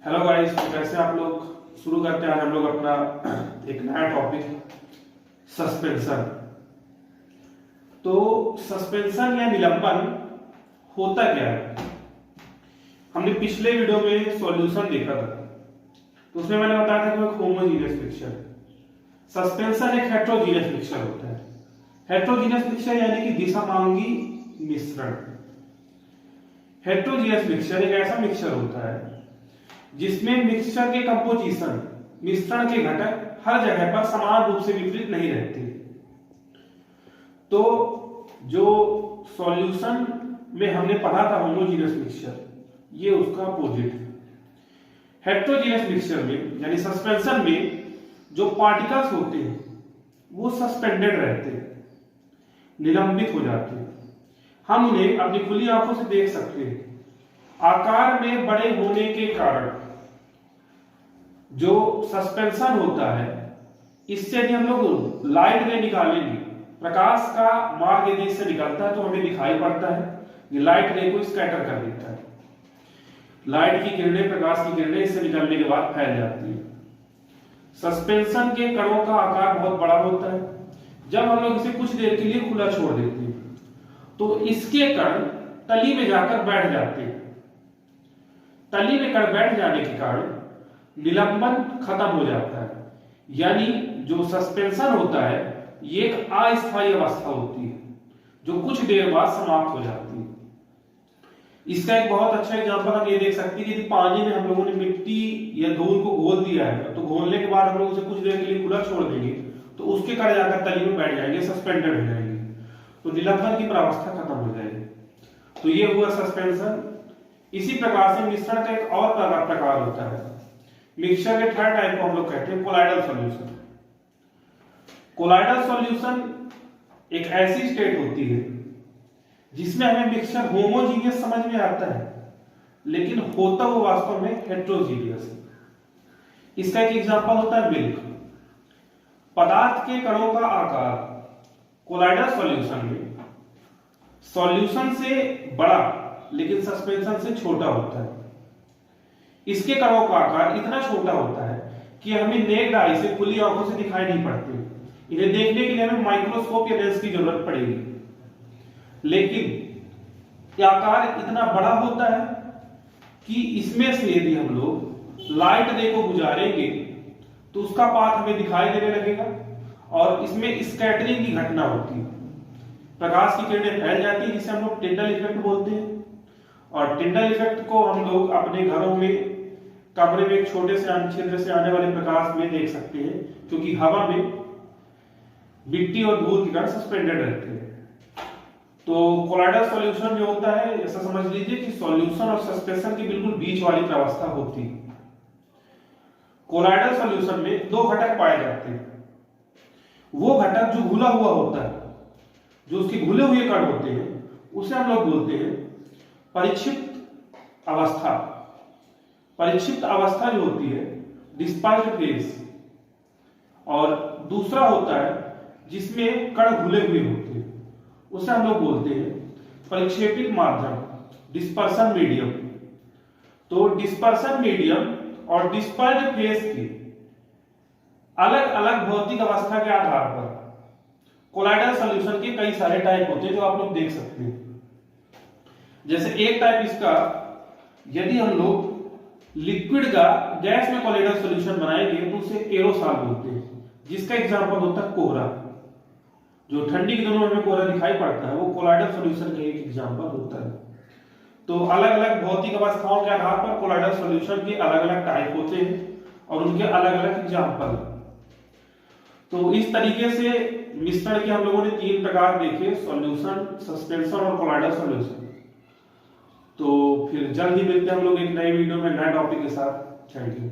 Hello guys, तो कैसे आप लोग। शुरू करते हैं आज हम लोग अपना एक नया टॉपिक, सस्पेंशन। तो सस्पेंशन या निलंबन होता क्या है। हमने पिछले वीडियो में सॉल्यूशन देखा था, तो उसमें मैंने बताया था कि एक होमोजीनियस मिक्सचर, सस्पेंशन एक हेट्रोजीनियस मिक्सचर होता है। हेट्रोजीनियस मिक्सचर यानी कि दिशामांगी मिश्रण। हेट्रोजीनियस मिक्सचर एक ऐसा मिक्सचर होता है जिसमें मिक्सचर के कंपोजिशन, मिश्रण के घटक हर जगह पर समान रूप से विपरीत नहीं रहते। तो जो सॉल्यूशन में हमने पढ़ा था होमोजीनियस मिक्सचर, ये उसका अपोजिट है। हेट्रोजीनियस मिक्सचर में यानी सस्पेंशन में जो पार्टिकल्स होते हैं वो सस्पेंडेड रहते हैं, निलंबित हो जाते हैं। हम उन्हें अपनी खुली आंखों से देख सकते हैं। आकार में बड़े होने के कारण जो सस्पेंशन होता है, इससे यदि हम लोग लाइट रे निकालेंगे, प्रकाश का मार्ग यदि इससे निकलता है तो हमें दिखाई पड़ता है, ये लाइट रे को स्कैटर कर देता है। लाइट की किरणें, प्रकाश की किरणें इससे निकलने के बाद फैल जाती है। सस्पेंशन के कणों का आकार बहुत बड़ा होता है। जब हम लोग इसे कुछ देर के लिए खुला छोड़ देते हैं तो इसके कण तली में जाकर बैठ जाते हैं। तली में कण बैठ जाने के कारण निलंबन खत्म हो जाता है। यानी जो सस्पेंशन होता है ये एक अस्थायी अवस्था होती है जो कुछ देर बाद समाप्त हो जाती है। इसका एक बहुत अच्छा एग्जांपल हम ये देख सकते हैं कि यदि पानी में हम लोगों ने मिट्टी या धूल को घोल दिया है तो घोलने के बाद हम लोग उसे कुछ देर के लिए खुला छोड़ देंगे तो उसके कण जाकर तली में बैठ जाएंगे, सस्पेंडेड हो जाएंगे, तो निलंबन की प्रावस्था खत्म हो जाएगी। तो ये हुआ सस्पेंशन। इसी प्रकार से मिश्रण का एक और प्रकार होता है। मिक्सचर के थर्ड टाइप को हम लोग कहते हैं कोलाइडल सॉल्यूशन। कोलाइडल सॉल्यूशन एक ऐसी स्टेट होती है जिसमें हमें मिक्सचर होमोजीनियस समझ में आता है, लेकिन होता वो वास्तव में हेट्रोजीनियस है। इसका एक एग्जांपल होता है मिल्क। पदार्थ के कणों का आकार कोलाइडल सॉल्यूशन में सॉल्यूशन से बड़ा लेकिन सस्पेंशन से छोटा होता है। इसके कणों का आकार इतना छोटा होता है कि हमें नेक्ड आई से, खुली आंखों से दिखाई नहीं पड़ते। इन्हें देखने के लिए हमें माइक्रोस्कोप या लेंस की जरूरत पड़ेगी। लेकिन आकार इतना बड़ा होता है कि इसमें से यदि हम लोग लाइट रे को गुजारेंगे तो उसका पाथ हमें दिखाई देने लगेगा और इसमें स्कैटरिंग की घटना होती है। प्रकाश की किरणें फैल जाती है जिसे हम लोग टिंडल इफेक्ट बोलते हैं। और टिंडल इफेक्ट को हम लोग अपने घरों में, कमरे में एक छोटे से छिद्र से आने वाले प्रकाश में देख सकते हैं, क्योंकि हवा में मिट्टी और धूल के कण सस्पेंडेड रहते हैं। तो कोलाइडल सॉल्यूशन जो होता है, ऐसा समझ लीजिए कि सॉल्यूशन और सस्पेंशन के बिल्कुल बीच वाली प्रावस्था होती है। कोलाइडल सॉल्यूशन में दो घटक पाए जाते हैं। वो घटक जो घुला हुआ होता है, जो उसके घुले हुए कण होते हैं, उसे हम लोग बोलते हैं परिक्षिप्त अवस्था। परिक्षिप्त अवस्था जो होती है डिस्पर्स्ड फेज, और दूसरा होता है जिसमें कण घुले हुए होते हैं, उसे हम लोग बोलते हैं परिक्षेपित माध्यम, डिस्पर्सन मीडियम। तो डिस्पर्सन मीडियम और डिस्पर्स्ड फेज की अलग अलग भौतिक अवस्था के आधार पर कोलाइडल सॉल्यूशन के कई सारे टाइप होते हैं जो आप लोग देख सकते हैं। जैसे एक टाइप इसका, यदि हम लोग लिक्विड का गैस में कोलाइडल सॉल्यूशन बनाएंगे तो उसे एरोसॉल बोलते हैं, जिसका एग्जांपल होता है कोहरा। जो ठंडी के दिनों में हमें कोहरा दिखाई पड़ता है वो कोलाइडल सॉल्यूशन का एक एग्जांपल होता है। तो अलग अलग भौतिक अवस्थाओं के आधार पर कोलाइडल सॉल्यूशन के अलग अलग टाइप होते हैं और उनके अलग अलग एग्जांपल। तो इस तरीके से मिश्रण के हम लोगों ने तीन प्रकार देखे, सॉल्यूशन, सस्पेंशन और कोलाइडल सॉल्यूशन। तो फिर जल्द ही मिलते हैं हम लोग एक नए वीडियो में नए टॉपिक के साथ। Thank you.